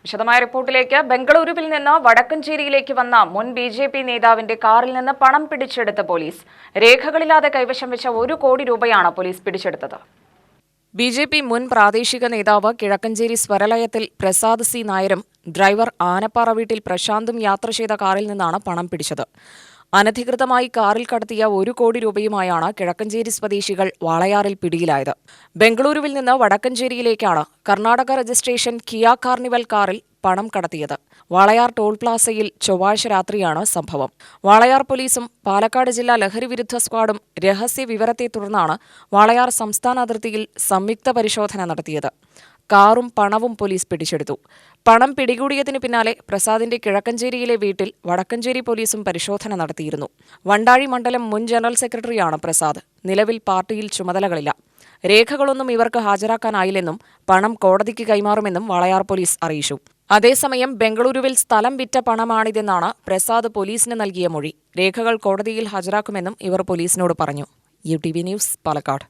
വിശദമായ റിപ്പോർട്ടിലേക്ക്. ബംഗളൂരുവിൽ നിന്ന് വടക്കഞ്ചേരിയിലേക്ക് വന്ന മുൻ ബി.ജെ.പി. നേതാവിന്റെ കാറിൽ നിന്ന് പണം പിടിച്ചെടുത്ത പോലീസ്. രേഖകളില്ലാതെ കൈവശം വെച്ച 1 കോടി രൂപയാണ് പോലീസ് പിടിച്ചെടുത്തത്. ബി.ജെ.പി. മുൻ പ്രാദേശിക നേതാവ് കിഴക്കഞ്ചേരി സ്വരലയത്തിൽ പ്രസാദ് സി നായരും ഡ്രൈവർ ആനപ്പാറ വീട്ടിൽ പ്രശാന്തും യാത്ര ചെയ്ത കാറിൽ നിന്നാണ് പണം പിടിച്ചത്. അനധികൃതമായി കാറിൽ കടത്തിയ 1 കോടി രൂപയുമായാണ് കിഴക്കഞ്ചേരി സ്വദേശികൾ വാളയാറിൽ പിടിയിലായത്. ബംഗളൂരുവിൽ നിന്ന് വടക്കഞ്ചേരിയിലേക്കാണ് കർണാടക രജിസ്ട്രേഷൻ കിയ കാർണിവൽ കാറിൽ പണം കടത്തിയത്. വാളയാർ ടോൾ പ്ലാസയിൽ ചൊവ്വാഴ്ച രാത്രിയാണ് സംഭവം. വാളയാർ പോലീസും പാലക്കാട് ജില്ലാ ലഹരിവിരുദ്ധ സ്ക്വാഡും രഹസ്യ വിവരത്തെ തുടർന്നാണ് വാളയാർ സംസ്ഥാന അതിർത്തിയിൽ സംയുക്ത പരിശോധന നടത്തിയത്. കാറും പണവും പോലീസ് പിടിച്ചെടുത്തു. പണം പിടികൂടിയതിനു പിന്നാലെ പ്രസാദിന്റെ കിഴക്കഞ്ചേരിയിലെ വീട്ടിൽ വടക്കഞ്ചേരി പോലീസും പരിശോധന നടത്തിയിരുന്നു. വണ്ടാഴി മണ്ഡലം മുൻ ജനറൽ സെക്രട്ടറിയാണ് പ്രസാദ്. നിലവിൽ പാർട്ടിയിൽ ചുമതലകളില്ല. രേഖകളൊന്നും ഇവർക്ക് ഹാജരാക്കാനായില്ലെന്നും പണം കോടതിക്ക് കൈമാറുമെന്നും വാളയാർ പോലീസ് അറിയിച്ചു. അതേസമയം ബംഗളൂരുവിൽ സ്ഥലം വിറ്റ പണമാണിതെന്നാണ് പ്രസാദ് പോലീസിന് നൽകിയ മൊഴി. രേഖകൾ കോടതിയിൽ ഹാജരാക്കുമെന്നും ഇവർ പോലീസിനോട് പറഞ്ഞു. UTV news, Palakkad.